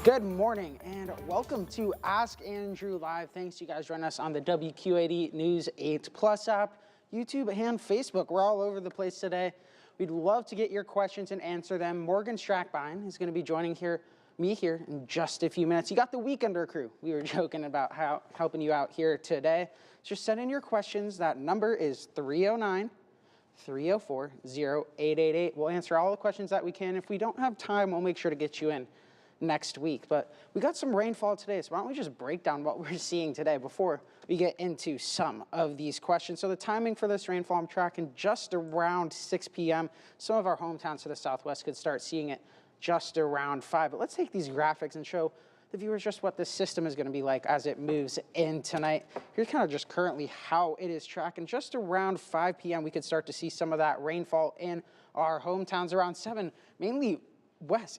Good morning and welcome to Ask Andrew Live. Thanks you guys joining us on the WQ80 News 8 Plus app, YouTube and Facebook. We're all over the place today. We'd love to get your questions and answer them. Morgan Strackbein is going to be joining me here in just a few minutes. You got the Weekender crew. We were joking about helping you out here today. Just send in your questions. That number is 309-304-0888. We'll answer all the questions that we can. If we don't have time, we'll make sure to get you in next week. But we got some rainfall today, so why don't we just break down what we're seeing today before we get into some of these questions. So the timing for this rainfall, I'm tracking just around 6 p.m. Some of our hometowns to the southwest could start seeing it just around 5. But let's take these graphics and show the viewers just what this system is going to be like as it moves in tonight. Here's kind of just currently how it is tracking. Just around 5 p.m. we could start to see some of that rainfall in our hometowns. Around 7, mainly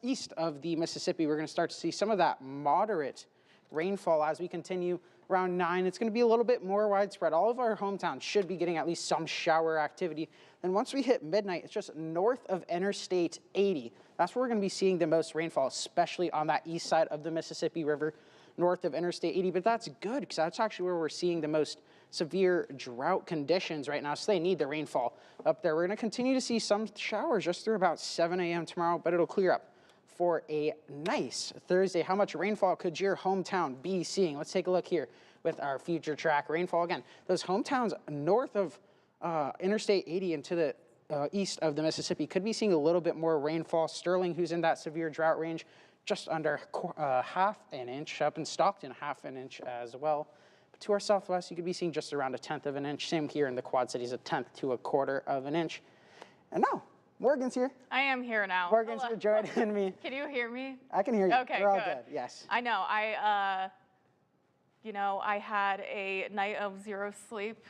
east of the Mississippi, we're going to start to see some of that moderate rainfall as we continue. Around 9, it's going to be a little bit more widespread. All of our hometowns should be getting at least some shower activity. Then once we hit midnight, it's just north of Interstate 80. That's where we're going to be seeing the most rainfall, especially on that east side of the Mississippi River, north of Interstate 80. But that's good because that's actually where we're seeing the most severe drought conditions right now, so they need the rainfall up there. We're going to continue to see some showers just through about 7 a.m. tomorrow, but it'll clear up for a nice Thursday. How much rainfall could your hometown be seeing? Let's take a look here with our future track rainfall. Again, those hometowns north of Interstate 80 and to the east of the Mississippi could be seeing a little bit more rainfall. Sterling, who's in that severe drought range, just under half an inch. Up in Stockton, half an inch as well. But to our southwest, you could be seeing just around 1/10 of an inch. Same here in the Quad Cities, 1/10 to 1/4 of an inch. And now, Morgan's here. I am here now. Morgan's here joining me. Can you hear me? I can hear you. Okay, We're all good. good. Yes. I know. I had a night of zero sleep.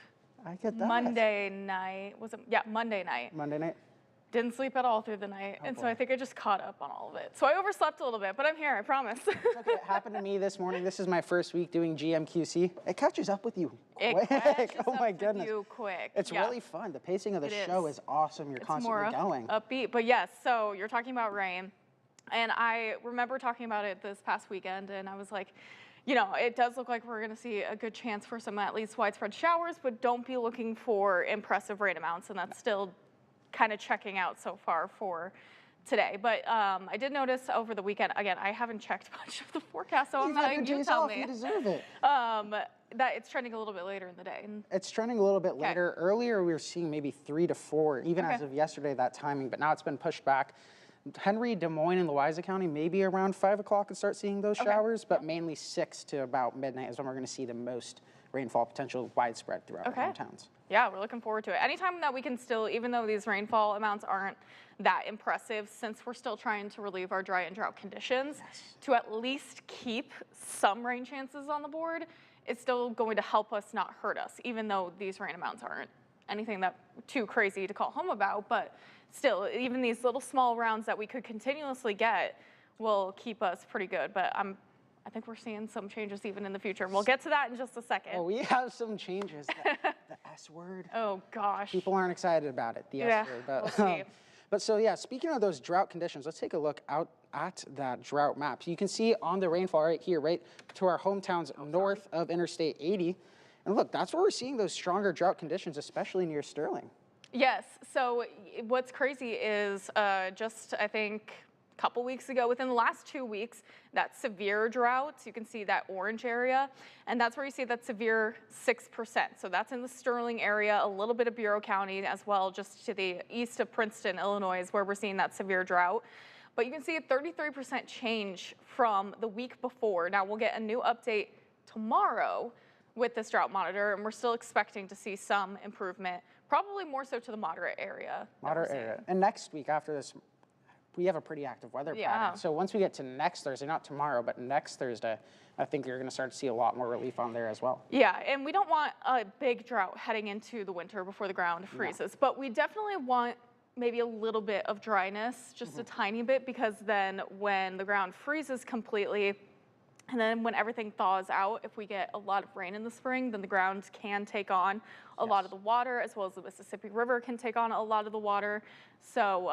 I get that. Monday night. Was it? Yeah, Monday night. Monday night. Didn't sleep at all through the night. Oh, and so boy. I think I just caught up on all of it. So I overslept a little bit, but I'm here, I promise. Okay, it happened to me this morning. This is my first week doing GMQC. It catches up with you quick. It catches Oh my up goodness. with you quick. It's Yeah. really fun. The pacing of the It show is. is awesome. You're It's constantly more going. upbeat. But yes, so you're talking about rain. And I remember talking about it this past weekend, and I was like, you know, it does look like we're going to see a good chance for some at least widespread showers, but don't be looking for impressive rain amounts. And that's still kind of checking out so far for today. But I did notice over the weekend, again, I haven't checked much of the forecast, so I'm letting you tell me. You deserve it. That it's trending a little bit later in the day. It's trending a little bit later. Earlier, we were seeing maybe 3 to 4, even as Okay. of yesterday, that timing, but now it's been pushed back. Henry, Des Moines, and Louisa County, maybe around 5 o'clock and start seeing those showers, but mainly 6 to about midnight is when we're going to see the most rainfall potential widespread throughout our hometowns. Yeah, we're looking forward to it. Anytime that we can still, even though these rainfall amounts aren't that impressive, since we're still trying to relieve our dry and drought conditions, to at least keep some rain chances on the board, it's still going to help us, not hurt us, even though these rain amounts aren't anything that too crazy to call home about. But still, even these little small rounds that we could continuously get will keep us pretty good. But I think we're seeing some changes even in the future. We'll get to that in just a second. Well, we have some changes. The S word. Oh, gosh. People aren't excited about it, the S word. But, we'll see. But so, yeah, speaking of those drought conditions, let's take a look out at that drought map. So you can see on the rainfall right here, right to our hometowns north of Interstate 80. And look, that's where we're seeing those stronger drought conditions, especially near Sterling. Yes. So what's crazy is just, I think, a couple weeks ago, within the last 2 weeks, that severe drought, you can see that orange area, and that's where you see that severe 6%. So that's in the Sterling area, a little bit of Bureau County as well, just to the east of Princeton, Illinois, is where we're seeing that severe drought. But you can see a 33% change from the week before. Now we'll get a new update tomorrow with this drought monitor, and we're still expecting to see some improvement, probably more so to the moderate area. Moderate area. And next week after this, we have a pretty active weather pattern. So once we get to next Thursday, not tomorrow, but next Thursday, I think you're going to start to see a lot more relief on there as well. Yeah, and we don't want a big drought heading into the winter before the ground freezes, but we definitely want maybe a little bit of dryness, just a tiny bit, because then when the ground freezes completely, and then when everything thaws out, if we get a lot of rain in the spring, then the ground can take on a lot of the water, as well as the Mississippi River can take on a lot of the water. So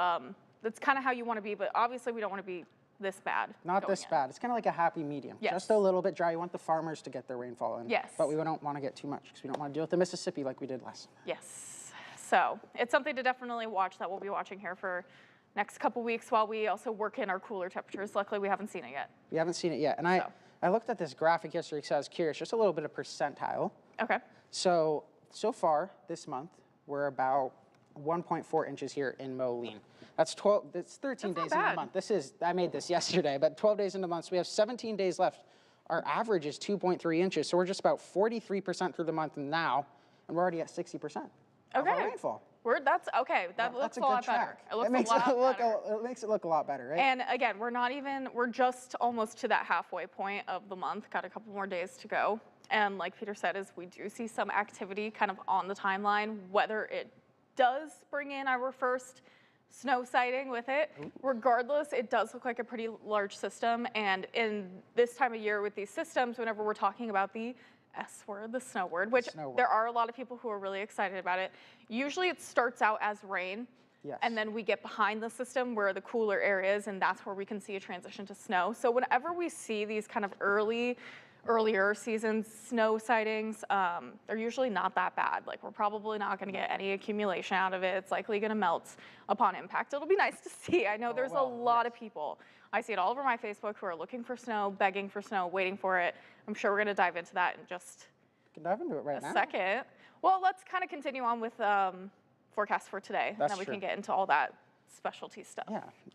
that's kind of how you want to be, but obviously we don't want to be this bad. Not going this in. bad. It's kind of like a happy medium. Yes. Just a little bit dry. You want the farmers to get their rainfall in. Yes. But we don't want to get too much because we don't want to deal with the Mississippi like we did last summer. Yes. So it's something to definitely watch that we'll be watching here for next couple weeks while we also work in our cooler temperatures. Luckily, we haven't seen it yet. We haven't seen it yet. And I looked at this graphic yesterday because I was curious, just a little bit of percentile. Okay. So far this month, we're about 1.4 inches here in Moline. That's 13 That's days not into the bad. month. I made this yesterday, but 12 days into the month, so we have 17 days left. Our average is 2.3 inches, so we're just about 43% through the month now, and we're already at 60% of our Okay. rainfall. That's okay. That looks That's a lot good better. track. It looks makes a lot it look better. it makes it look a lot better, right? And again, we're just almost to that halfway point of the month. Got a couple more days to go. And like Peter said, is we do see some activity kind of on the timeline, whether it does bring in our first snow sighting with it. Regardless, it does look like a pretty large system. And in this time of year with these systems, whenever we're talking about the S word, the snow word, which Snow word. there are a lot of people who are really excited about it. Usually it starts out as rain. Yes. And then we get behind the system where the cooler areas, and that's where we can see a transition to snow. So whenever we see these kind of earlier season snow sightings, they're usually not that bad. Like, we're probably not going to get any accumulation out of it. It's likely going to melt upon impact. It'll be nice to see. I know there's a lot of people. I see it all over my Facebook who are looking for snow, begging for snow, waiting for it. I'm sure we're going to dive into that in just We can dive into it right a now. second. Well, let's kind of continue on with forecast for today. That's and then we true. can get into all that specialty stuff.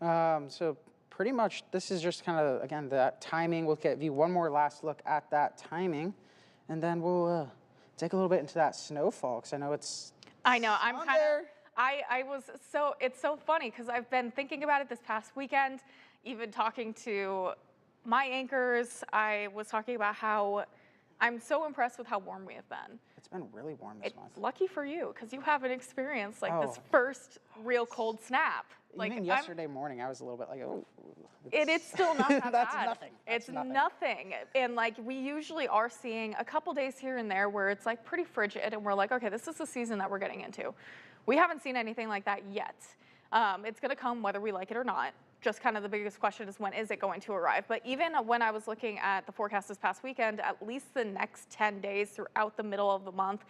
Yeah. So pretty much this is just kind of, again, that timing. We'll give you one more last look at that timing, and then we'll take a little bit into that snowfall, because I know it's I know. I'm on kind of. there. I was so. It's so funny because I've been thinking about it this past weekend. Even talking to my anchors, I was talking about how I'm so impressed with how warm we have been. It's been really warm this month. Lucky for you, because you haven't experienced like this Oh. first real cold snap. Like Even yesterday morning, I was a little bit like, oh. It's still not that That's bad. nothing. That's It's nothing. And like, we usually are seeing a couple days here and there where it's like pretty frigid, and we're like, okay, this is the season that we're getting into. We haven't seen anything like that yet. It's going to come whether we like it or not. Just kind of the biggest question is, when is it going to arrive? But even when I was looking at the forecast this past weekend, at least the next 10 days throughout the middle of the month,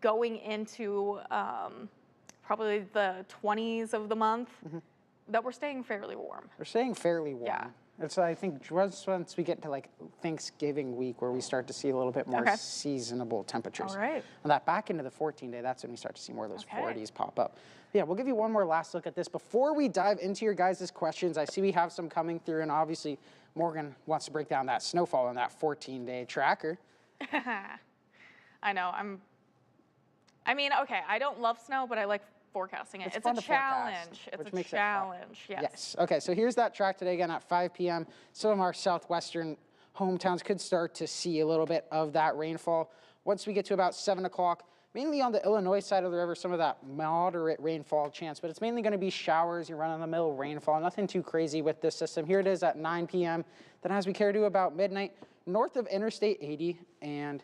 going into probably the 20s of the month, that we're staying fairly warm. We're staying fairly warm. Yeah. It's, I think, just once we get to like Thanksgiving week where we start to see a little bit more Okay. seasonable temperatures. All right. And that back into the 14-day, that's when we start to see more of those Okay. 40s pop up. Yeah, we'll give you one more last look at this. Before we dive into your guys' questions, I see we have some coming through, and obviously Morgan wants to break down that snowfall on that 14-day tracker. I know. Okay, I don't love snow, but I like forecasting it. It's It's fun a to forecast, challenge. It's which a makes it fun. challenge. Yes. Yes. Okay, so here's that track today again at 5 p.m. Some of our southwestern hometowns could start to see a little bit of that rainfall. Once we get to about 7 o'clock, mainly on the Illinois side of the river, some of that moderate rainfall chance, but it's mainly going to be showers, your run-of-the-mill rainfall, nothing too crazy with this system. Here it is at 9 p.m. Then as we carry to about midnight, north of Interstate 80, and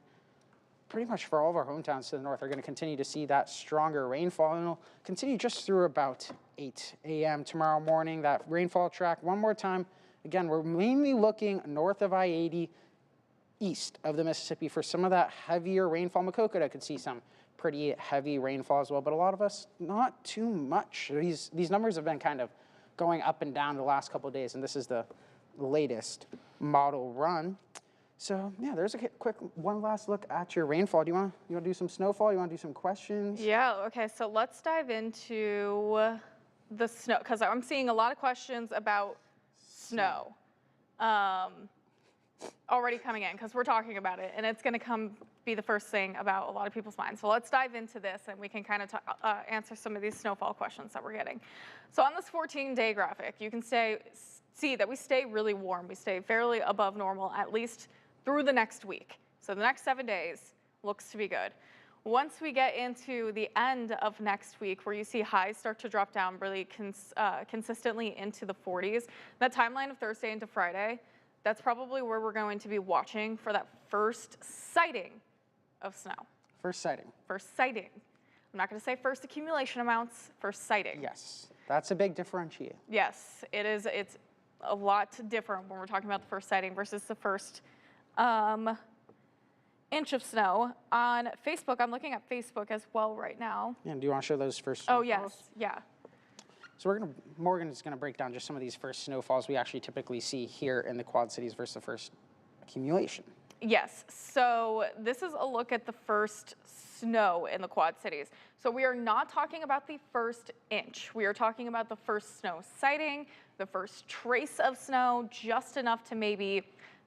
pretty much for all of our hometowns to the north are going to continue to see that stronger rainfall, and it'll continue just through about 8 a.m. tomorrow morning. That rainfall track, one more time. Again, we're mainly looking north of I-80, east of the Mississippi for some of that heavier rainfall. Makokota could see some pretty heavy rainfall as well, but a lot of us, not too much. These numbers have been kind of going up and down the last couple of days, and this is the latest model run. So yeah, there's a quick one last look at your rainfall. Do you want to do some snowfall? You want to do some questions? Yeah. Okay. So let's dive into the snow, because I'm seeing a lot of questions about snow already coming in, because we're talking about it, and it's going to be the first thing about a lot of people's minds. So let's dive into this, and we can kind of answer some of these snowfall questions that we're getting. So on this 14-day graphic, you can see that we stay really warm. We stay fairly above normal, at least through the next week. So the next 7 days looks to be good. Once we get into the end of next week, where you see highs start to drop down really consistently into the 40s, that timeline of Thursday into Friday, that's probably where we're going to be watching for that first sighting of snow. First sighting. First sighting. I'm not going to say first accumulation amounts, first sighting. Yes, that's a big differentiator. Yes, it is. a lot different when we're talking about the first sighting versus the first inch of snow. On Facebook, I'm looking at Facebook as well right now. Yeah, do you want to show those first Oh, snowfalls? yes, yeah. So Morgan is gonna break down just some of these first snowfalls we actually typically see here in the Quad Cities versus the first accumulation. Yes, so this is a look at the first snow in the Quad Cities. So we are not talking about the first inch. We are talking about the first snow sighting, the first trace of snow, just enough to maybe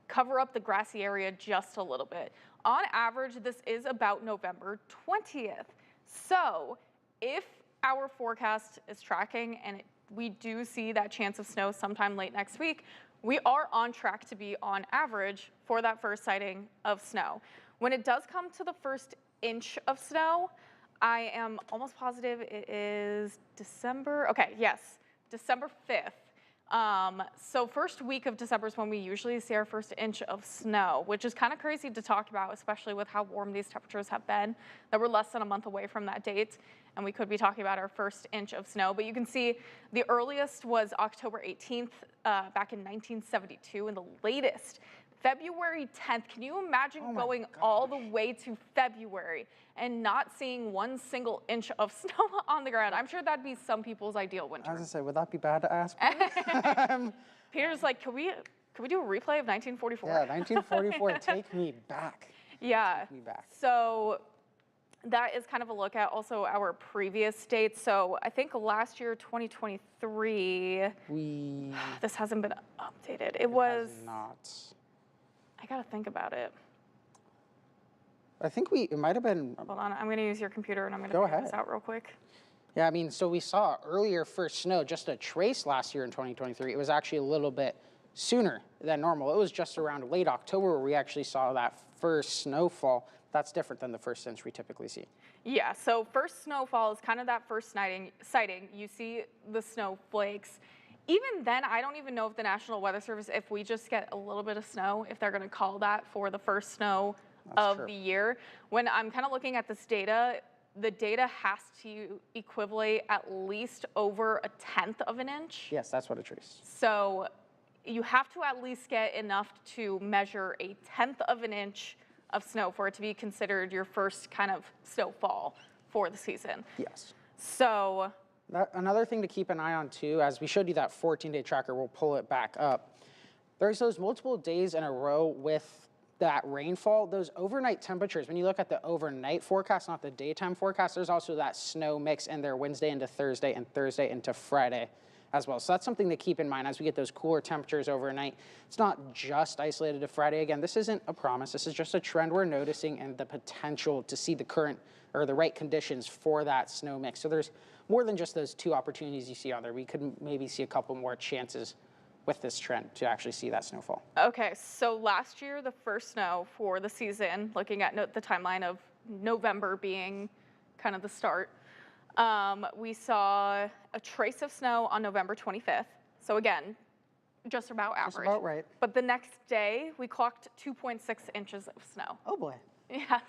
cover up the grassy area just a little bit. On average, this is about November 20th. So if our forecast is tracking and we do see that chance of snow sometime late next week, we are on track to be on average for that first sighting of snow. When it does come to the first inch of snow, I am almost positive it is December. Okay, yes, December 5th. So first week of December is when we usually see our first inch of snow, which is kind of crazy to talk about, especially with how warm these temperatures have been, that we're less than a month away from that date, and we could be talking about our first inch of snow. But you can see the earliest was October 18th, back in 1972, and the latest, February 10th. Can you imagine going all the way to February and not seeing one single inch of snow on the ground? I'm sure that'd be some people's ideal winter. I was gonna say, would that be bad to ask? Peter's like, could we do a replay of 1944? Yeah, 1944, take me back. Yeah. Take me back. So that is kind of a look at also our previous dates. So I think last year, 2023, this hasn't been updated. It was not. I gotta think about it. I think it might have been. Hold on, I'm gonna use your computer and I'm gonna Go figure this ahead. out real quick. Yeah, I mean, so we saw earlier first snow, just a trace last year in 2023. It was actually a little bit sooner than normal. It was just around late October where we actually saw that first snowfall. That's different than the first inch we typically see. Yeah, so first snowfall is kind of that first sighting. You see the snowflakes. Even then, I don't even know if the National Weather Service, if we just get a little bit of snow, if they're gonna call that for the first snow of the year. When I'm kind of looking at this data, the data has to equivalent at least over 1/10 of an inch. Yes, that's what a trace. So you have to at least get enough to measure 1/10 of an inch of snow for it to be considered your first kind of snowfall for the season. Yes. So another thing to keep an eye on too, as we showed you that 14-day tracker, we'll pull it back up. There's those multiple days in a row with that rainfall, those overnight temperatures. When you look at the overnight forecast, not the daytime forecast, there's also that snow mix in there Wednesday into Thursday and Thursday into Friday as well. So that's something to keep in mind as we get those cooler temperatures overnight. It's not just isolated to Friday. Again, this isn't a promise. This is just a trend we're noticing and the potential to see the current or the right conditions for that snow mix. So there's more than just those two opportunities you see on there. We could maybe see a couple more chances with this trend to actually see that snowfall. Okay, so last year, the first snow for the season, looking at the timeline of November being kind of the start, we saw a trace of snow on November 25th. So again, just about average. Just about right. But the next day, we clocked 2.6 inches of snow. Oh boy. Yes,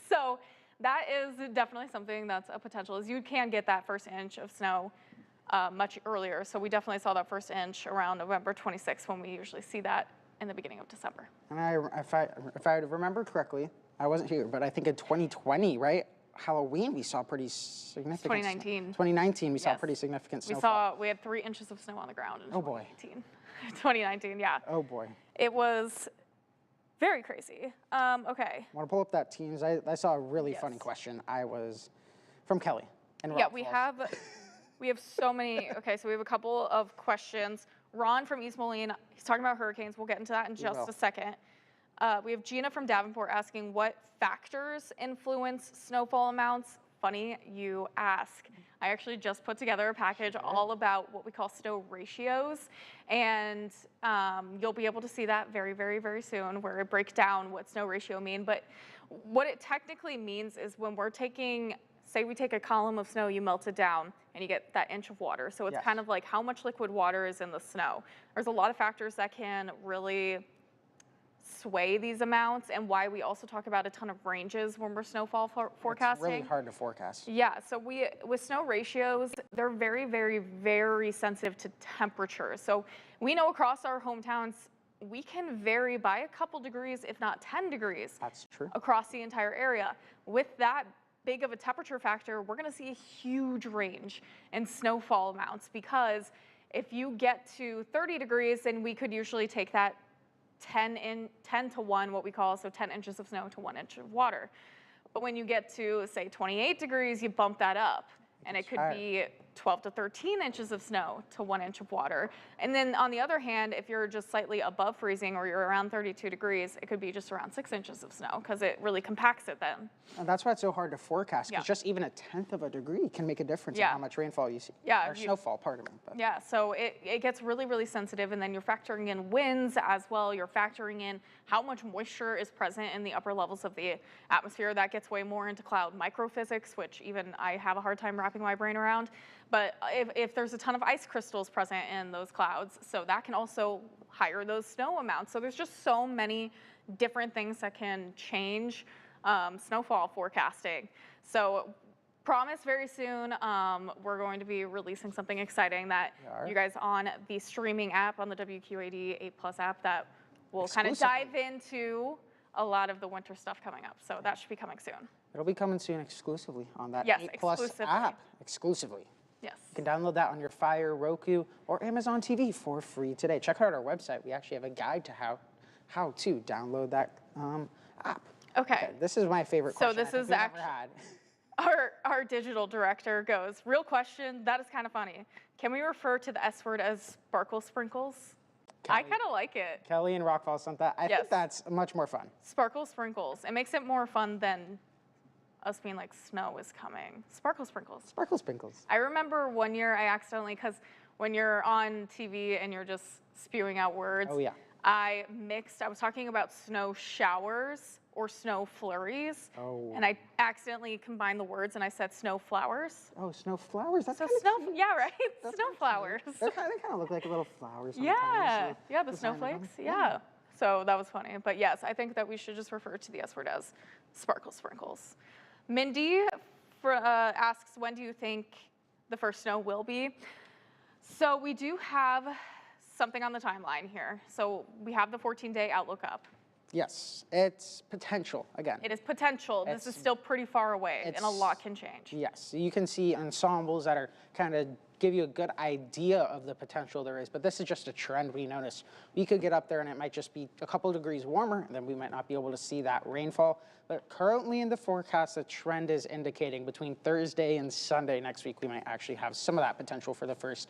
so that is definitely something that's a potential, is you can get that first inch of snow much earlier. So we definitely saw that first inch around November 26th when we usually see that in the beginning of December. And if I remember correctly, I wasn't here, but I think in 2020, right? Halloween, we saw pretty significant. 2019. 2019, we saw Yes. pretty significant snowfall. We had 3 inches of snow on the ground in Oh, boy. 2019. 2019, yeah. Oh boy. It was very crazy. Okay. I want to pull up that Teams. I saw a really Yes. funny question. I was from Kelly. In Yeah, Rock we Falls. have so many. Okay, so we have a couple of questions. Ron from East Moline, he's talking about hurricanes. We'll get into that in just will. a second. We have Gina from Davenport asking what factors influence snowfall amounts. Funny you ask. I actually just put together a package all about what we call snow ratios, and you'll be able to see that very, very, very soon, where I break down what snow ratio mean. But what it technically means is when we're taking, say we take a column of snow, you melt it down, and you get that inch of water. So it's Yes. kind of like how much liquid water is in the snow. There's a lot of factors that can really sway these amounts and why we also talk about a ton of ranges when we're snowfall forecasting. It's really hard to forecast. Yeah, so with snow ratios, they're very, very, very sensitive to temperature. So we know across our hometowns, we can vary by a couple degrees, if not 10 degrees. That's true. Across the entire area. With that big of a temperature factor, we're gonna see a huge range in snowfall amounts, because if you get to 30 degrees, then we could usually take that 10 to 1, what we call, so 10 inches of snow to 1 inch of water. But when you get to, say, 28 degrees, you bump that up, and it could be 12 to 13 inches of snow to 1 inch of water. And then on the other hand, if you're just slightly above freezing or you're around 32 degrees, it could be just around 6 inches of snow, because it really compacts it then. And that's why it's so hard to forecast, because Yeah. just even a tenth of a degree can make a difference in Yeah. how much rainfall you see. Yeah, Or snowfall, pardon me. But. Yeah, so it gets really, really sensitive, and then you're factoring in winds as well. You're factoring in how much moisture is present in the upper levels of the atmosphere. That gets way more into cloud microphysics, which even I have a hard time wrapping my brain around. But if there's a ton of ice crystals present in those clouds, so that can also higher those snow amounts. So there's just so many different things that can change snowfall forecasting. So promise very soon, we're going to be releasing something exciting that you guys on the streaming app, on the WQAD 8+ app, that will kind of dive into a lot of the winter stuff coming up. So that should be coming soon. It'll be coming soon exclusively on that Yes, 8+ app. Exclusively. Yes. You can download that on your Fire, Roku, or Amazon TV for free today. Check out our website. We actually have a guide to how to download that app. Okay. This is my favorite question. So this is actually our digital director goes, real question, that is kind of funny. Can we refer to the S word as sparkle sprinkles? I kind of like it. Kelly and Rockfall sent that. I think that's much more fun. Sparkle sprinkles. It makes it more fun than us being like, snow is coming. Sparkle sprinkles. Sparkle sprinkles. I remember one year I accidentally, because when you're on TV and you're just spewing out words, I was talking about snow showers or snow flurries, and I accidentally combined the words and I said snow flowers. Oh, snow flowers? That's so kind snow, yeah, right? Snow flowers. They kind of look like little flowers. Yeah, yeah, the snowflakes, yeah. So that was funny. But yes, I think that we should just refer to the S word as sparkle sprinkles. Mindy asks, when do you think the first snow will be? So we do have something on the timeline here. So we have the 14-day outlook up. Yes, it's potential again. It is potential. This is still pretty far away, and a lot can change. Yes, you can see ensembles that are kind of give you a good idea of the potential there is, but this is just a trend we notice. We could get up there and it might just be a couple degrees warmer, and then we might not be able to see that rainfall. But currently in the forecast, the trend is indicating between Thursday and Sunday next week, we might actually have some of that potential for the first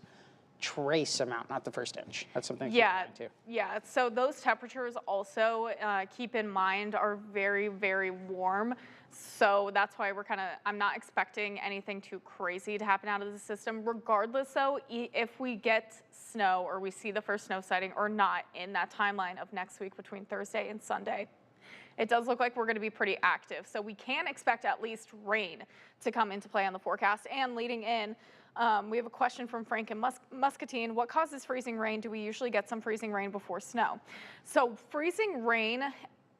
trace amount, not the first inch. That's something to keep in mind too. Yeah, so those temperatures also, keep in mind, are very, very warm. So that's why I'm not expecting anything too crazy to happen out of the system. Regardless though, if we get snow or we see the first snow sighting or not in that timeline of next week between Thursday and Sunday, it does look like we're going to be pretty active. So we can expect at least rain to come into play on the forecast. And leading in, we have a question from Frank in Muscatine. What causes freezing rain? Do we usually get some freezing rain before snow? So freezing rain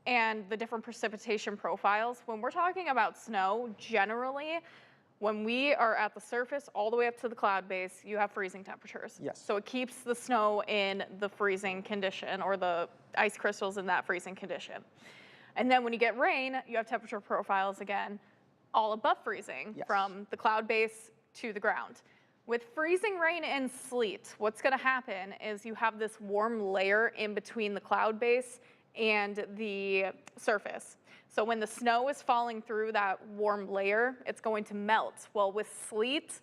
and the different precipitation profiles, when we're talking about snow, generally, when we are at the surface all the way up to the cloud base, you have freezing temperatures. Yes. So it keeps the snow in the freezing condition, or the ice crystals in that freezing condition. And then when you get rain, you have temperature profiles again, all above freezing, from the cloud base to the ground. With freezing rain and sleet, what's going to happen is you have this warm layer in between the cloud base and the surface. So when the snow is falling through that warm layer, it's going to melt. Well, with sleet,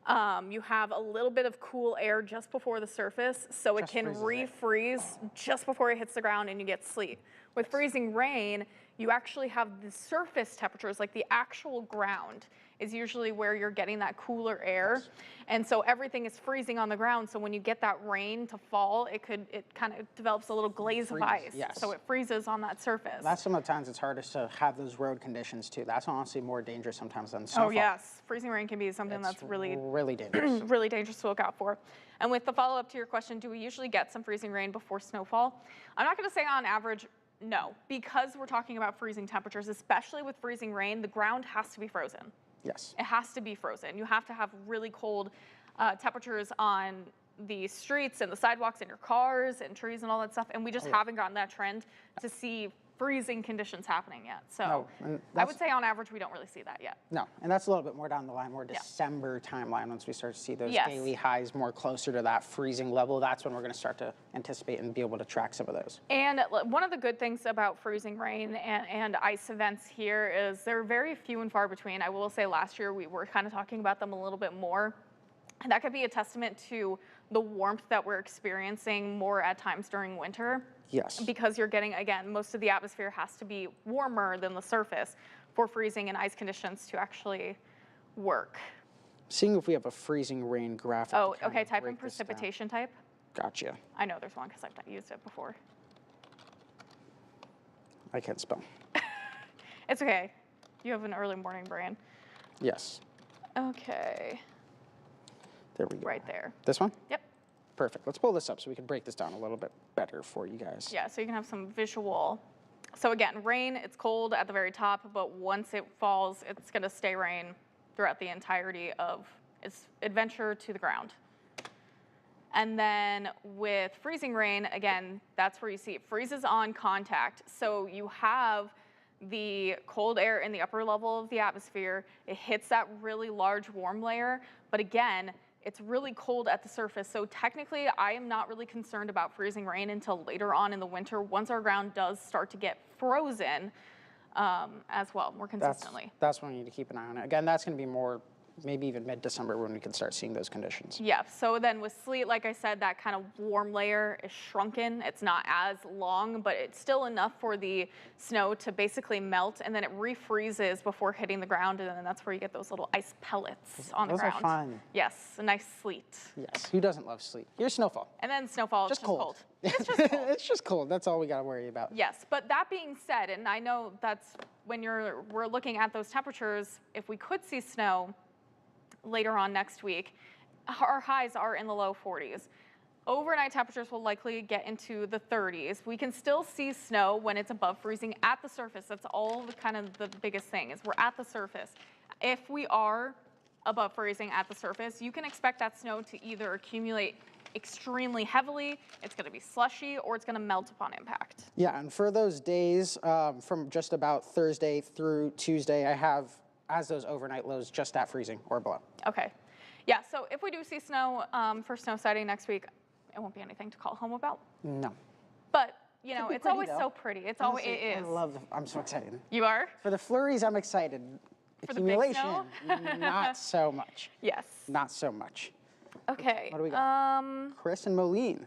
you have a little bit of cool air just before the surface, so it can refreeze just before it hits the ground and you get sleet. With freezing rain, you actually have the surface temperatures, like the actual ground is usually where you're getting that cooler air. And so everything is freezing on the ground. So when you get that rain to fall, it kind of develops a little glaze of ice. So it freezes on that surface. That's some of the times it's hardest to have those road conditions too. That's honestly more dangerous sometimes than snowfall. Oh yes, freezing rain can be something that's really dangerous. really dangerous to look out for. And with the follow-up to your question, do we usually get some freezing rain before snowfall? I'm not gonna say on average no. Because we're talking about freezing temperatures, especially with freezing rain, the ground has to be frozen. Yes. It has to be frozen. You have to have really cold temperatures on the streets and the sidewalks and your cars and trees and all that stuff. And we just haven't gotten that trend to see freezing conditions happening yet. So No, and I would say on average, we don't really see that yet. No, and that's a little bit more down the line, more December timeline, once we start to see those Yes. daily highs more closer to that freezing level. That's when we're going to start to anticipate and be able to track some of those. And one of the good things about freezing rain and ice events here is they're very few and far between. I will say last year we were kind of talking about them a little bit more. And that could be a testament to the warmth that we're experiencing more at times during winter. Yes. Because you're getting, again, most of the atmosphere has to be warmer than the surface for freezing and ice conditions to actually work. Seeing if we have a freezing rain graphic. Oh, to kind okay, of type in break this down. precipitation type. Gotcha. I know there's one because I've used it before. I can't spell. It's okay. You have an early morning brain. Yes. Okay, There we go. right there. This one? Yep. Perfect. Let's pull this up so we can break this down a little bit better for you guys. Yeah, so you can have some visual. So again, rain, it's cold at the very top, but once it falls, it's going to stay rain throughout the entirety of its adventure to the ground. And then with freezing rain, again, that's where you see it freezes on contact. So you have the cold air in the upper level of the atmosphere. It hits that really large warm layer, but again, it's really cold at the surface. So technically, I am not really concerned about freezing rain until later on in the winter, once our ground does start to get frozen as well, more consistently. That's when we need to keep an eye on it. Again, that's going to be more, maybe even mid-December when we can start seeing those conditions. Yeah, so then with sleet, like I said, that kind of warm layer is shrunken. It's not as long, but it's still enough for the snow to basically melt, and then it refreezes before hitting the ground, and then that's where you get those little ice pellets on the Those ground. are fun. Yes, a nice sleet. Yes. Who doesn't love sleet? Here's snowfall. And then snowfall is Just just cold. cold. It's just cold. It's just cold. That's all we got to worry about. Yes, but that being said, and I know that's when we're looking at those temperatures, if we could see snow later on next week, our highs are in the low 40s. Overnight temperatures will likely get into the 30s. We can still see snow when it's above freezing at the surface. That's all the kind of the biggest thing is we're at the surface. If we are above freezing at the surface, you can expect that snow to either accumulate extremely heavily, it's going to be slushy, or it's going to melt upon impact. Yeah, and for those days from just about Thursday through Tuesday, I have as those overnight lows just at freezing or below. Okay. Yeah, so if we do see snow for snow sighting next week, it won't be anything to call home about. No. But, you know, be it's pretty, always though. so pretty. It's always, Honestly, it is. I'm so excited. You are? For the flurries, I'm excited. For the big Accumulation, snow? not so much. Yes. Not so much. Okay. What do we got? Chris and Moline.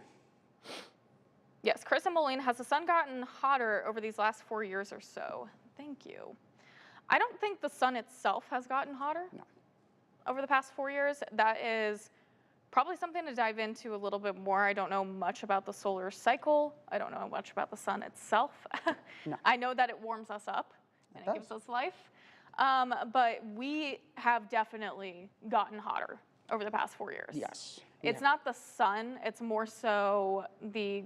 Yes, Chris and Moline, has the sun gotten hotter over these last 4 years or so? Thank you. I don't think the sun itself has gotten hotter over the past 4 years. That is probably something to dive into a little bit more. I don't know much about the solar cycle. I don't know much about the sun itself. I know that it warms us up and it gives us life. But we have definitely gotten hotter over the past 4 years. Yes. It's not the sun, it's more so the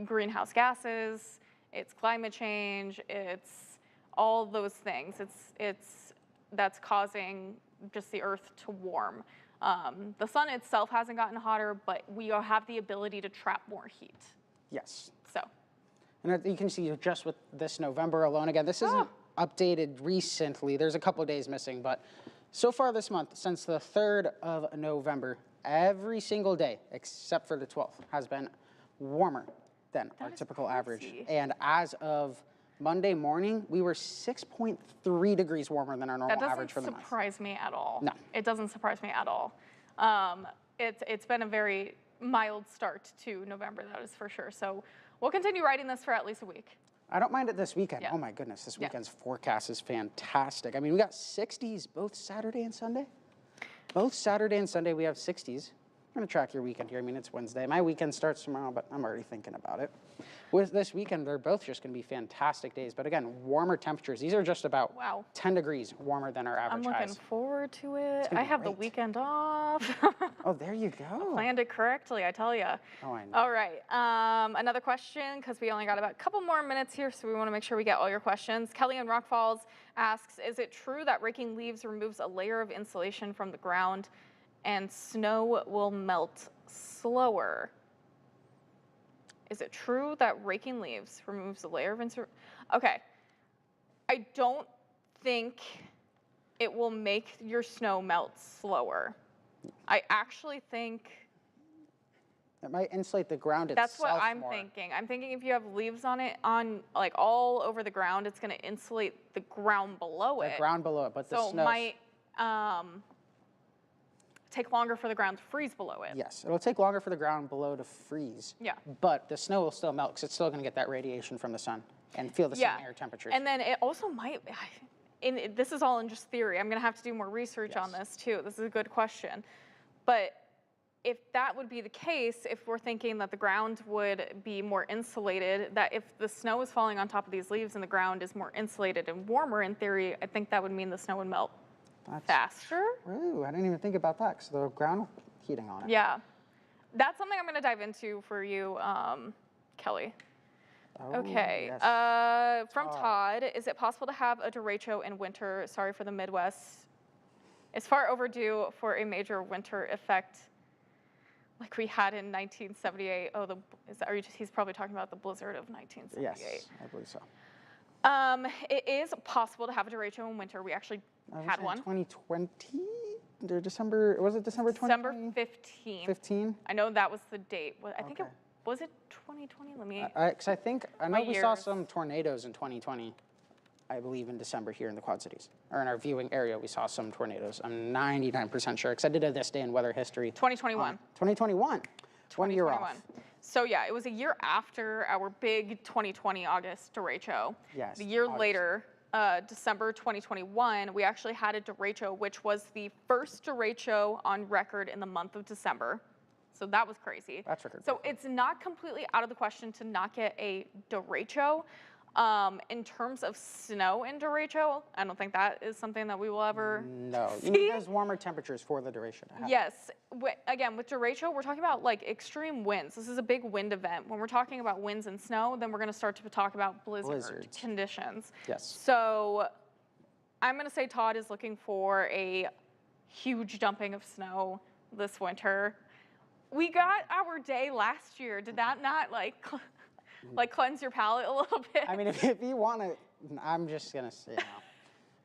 greenhouse gases, it's climate change, it's all those things. It's that's causing just the earth to warm. The sun itself hasn't gotten hotter, but we have the ability to trap more heat. Yes. So. And you can see just with this November alone, again, this isn't updated recently. There's a couple of days missing, but so far this month, since the 3rd of November, every single day, except for the 12th, has been warmer than our typical average. And as of Monday morning, we were 6.3 degrees warmer than our normal average for the month. That doesn't surprise me at all. No. It doesn't surprise me at all. It's been a very mild start to November, that is for sure. So we'll continue writing this for at least a week. I don't mind it this weekend. Yeah. Oh my goodness, this weekend's forecast is fantastic. I mean, we got 60s both Saturday and Sunday. Both Saturday and Sunday we have 60s. I'm going to track your weekend here. I mean, it's Wednesday. My weekend starts tomorrow, but I'm already thinking about it. With this weekend, they're both just going to be fantastic days. But again, warmer temperatures. These are just about 10 degrees warmer than our average I'm looking highs. forward to it. gonna I be have the great. weekend off. Oh, there you go. Planned it correctly, I tell you. Oh, I know. All right. Another question, because we only got about a couple more minutes here, so we want to make sure we get all your questions. Kelly in Rock Falls asks, is it true that raking leaves removes a layer of insulation from the ground and snow will melt slower? Is it true that raking leaves removes a layer of insulation? Okay. I don't think it will make your snow melt slower. I actually think it might insulate the ground itself. that's what I'm more. thinking. I'm thinking if you have leaves on it, like all over the ground, it's going to insulate the ground below it. The ground below it, but the So snow. it might take longer for the ground to freeze below it. Yes, it'll take longer for the ground below to freeze. Yeah. But the snow will still melt because it's still going to get that radiation from the sun and feel the same air temperatures. And then it also might, this is all in just theory. I'm going to have to do more research on this too. This is a good question. But if that would be the case, if we're thinking that the ground would be more insulated, that if the snow is falling on top of these leaves and the ground is more insulated and warmer in theory, I think that would mean the snow would melt faster. Ooh, I didn't even think about that because the ground heating on it. Yeah. That's something I'm going to dive into for you, Kelly. Oh, Okay. yes. From Todd, is it possible to have a derecho in winter? Sorry for the Midwest. It's far overdue for a major winter effect like we had in 1978. Oh, he's probably talking about the blizzard of 1978. Yes, I believe so. It is possible to have a derecho in winter. We actually had one. 2020? December, was it December 2020? December 15th. 15? I know that was the date. I think was it 2020? Let me. Because I know we saw some tornadoes in 2020. I believe in December here in the Quad Cities, or in our viewing area, we saw some tornadoes. I'm 99% sure because I did a This Day in Weather History. 2021. 2021. 1 year off. So yeah, it was a year after our big 2020 August derecho. Yes. The year later, December 2021, we actually had a derecho, which was the first derecho on record in the month of December. So that was crazy. That's record. So it's not completely out of the question to not get a derecho. In terms of snow in derecho, I don't think that is something that we will ever see. You need those warmer temperatures for the duration to happen. Yes. Again, with derecho, we're talking about like extreme winds. This is a big wind event. When we're talking about winds and snow, then we're going to start to talk about blizzard conditions. Yes. So I'm going to say Todd is looking for a huge dumping of snow this winter. We got our day last year. Did that not like cleanse your palate a little bit? I mean, if you want to, I'm just going to say no.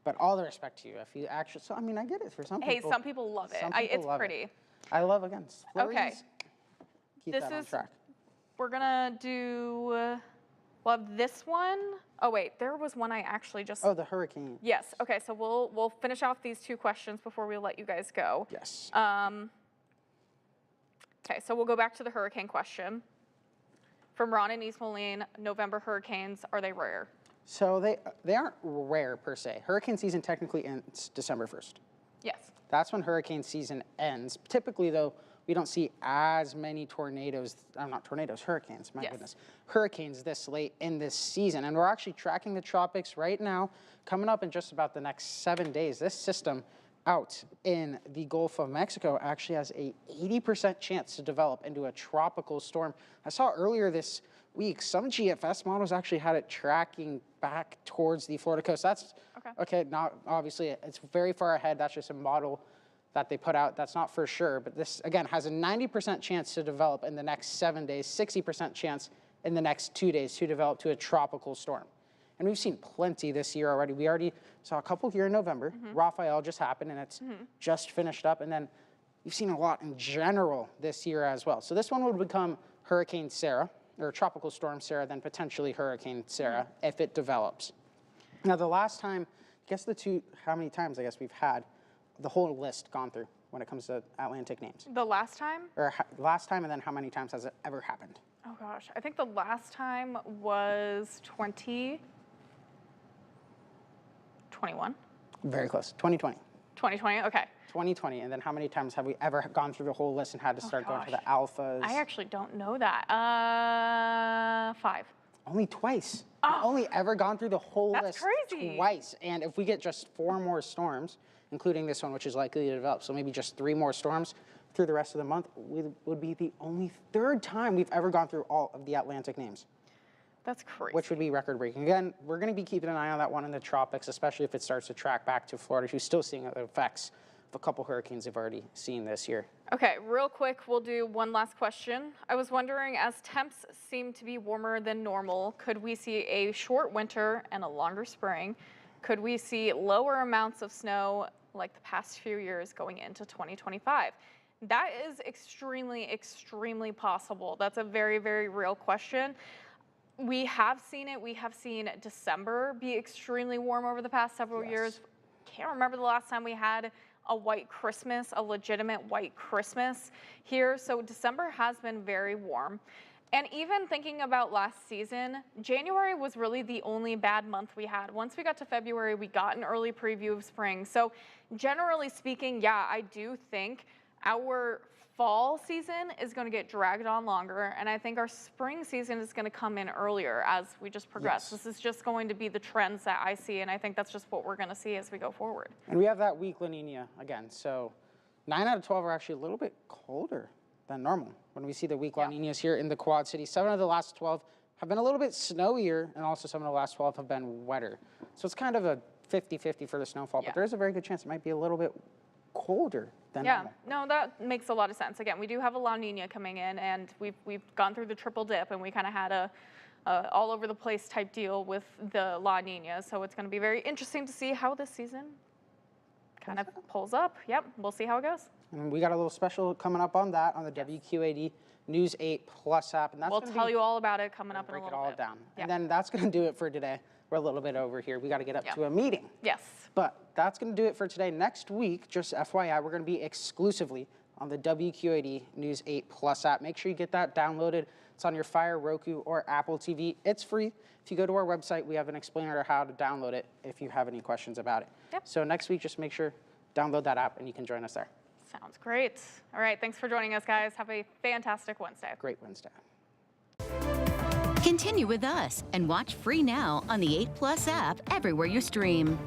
But all the respect to you, if you actually, I mean, I get it for some people. Hey, some people love it. It's pretty. I love, again, flurries. Okay. Keep that on track. We're going to do, we'll have this one. Oh, wait, there was one I actually just. Oh, the hurricane. Yes. Okay, so we'll finish off these two questions before we let you guys go. Yes. Okay, so we'll go back to the hurricane question. From Ron and East Moline, November hurricanes, are they rare? So they aren't rare per se. Hurricane season technically ends December 1st. Yes. That's when hurricane season ends. Typically, though, we don't see as many tornadoes, not tornadoes, hurricanes, my goodness. Hurricanes this late in this season. And we're actually tracking the tropics right now, coming up in just about the next 7 days. This system out in the Gulf of Mexico actually has a 80% chance to develop into a tropical storm. I saw earlier this week, some GFS models actually had it tracking back towards the Florida coast. That's, okay, not obviously, it's very far ahead. That's just a model that they put out. That's not for sure, but this, again, has a 90% chance to develop in the next 7 days, 60% chance in the next 2 days to develop to a tropical storm. And we've seen plenty this year already. We already saw a couple here in November. Rafael just happened, and it's just finished up. And then you've seen a lot in general this year as well. So this one would become Hurricane Sarah, or Tropical Storm Sarah, then potentially Hurricane Sarah if it develops. Now, the last time, how many times I guess we've had the whole list gone through when it comes to Atlantic names? The last time? Or last time, and then how many times has it ever happened? Oh gosh, I think the last time was 2021. Very close, 2020. 2020, okay. 2020. And then how many times have we ever gone through the whole list and had to start going to the alphas? I actually don't know that. 5. Only twice. Oh. We've only ever gone through the whole That's list crazy. twice. And if we get just 4 more storms, including this one, which is likely to develop, so maybe just 3 more storms through the rest of the month, would be the only 3rd time we've ever gone through all of the Atlantic names. That's crazy. Which would be record-breaking. Again, we're going to be keeping an eye on that one in the tropics, especially if it starts to track back to Florida, who's still seeing the effects of a couple hurricanes they've already seen this year. Okay, real quick, we'll do one last question. I was wondering, as temps seem to be warmer than normal, could we see a short winter and a longer spring? Could we see lower amounts of snow like the past few years going into 2025? That is extremely, extremely possible. That's a very, very real question. We have seen it. We have seen December be extremely warm over the past several years. Can't remember the last time we had a white Christmas, a legitimate white Christmas here. So December has been very warm. And even thinking about last season, January was really the only bad month we had. Once we got to February, we got an early preview of spring. So generally speaking, yeah, I do think our fall season is going to get dragged on longer, and I think our spring season is going to come in earlier as we just progress. This is just going to be the trends that I see, and I think that's just what we're going to see as we go forward. And we have that weak La Nina again, so 9 out of 12 are actually a little bit colder than normal. When we see the weak La Ninas here in the Quad Cities, 7 of the last 12 have been a little bit snowier, and also some of the last 12 have been wetter. So it's kind of a 50-50 for the snowfall, but there is a very good chance it might be a little bit colder than normal. No, that makes a lot of sense. Again, we do have a La Nina coming in, and we've gone through the triple dip, and we kind of had a all over the place type deal with the La Nina. So it's going to be very interesting to see how this season kind of pulls up. Yep, we'll see how it goes. And we got a little special coming up on that on the WQAD News 8 Plus app, and that's we'll tell you all about it coming up in a little bit. Break it all down. And then that's going to do it for today. We're a little bit over here. We got to get up to a meeting. Yes. But that's going to do it for today. Next week, just FYI, we're going to be exclusively on the WQAD News 8 Plus app. Make sure you get that downloaded. It's on your Fire, Roku, or Apple TV. It's free. If you go to our website, we have an explainer of how to download it if you have any questions about it. So next week, just make sure download that app and you can join us there. Sounds great. All right, thanks for joining us, guys. Have a fantastic Wednesday. Great Wednesday. Continue with us and watch free now on the 8 Plus app everywhere you stream.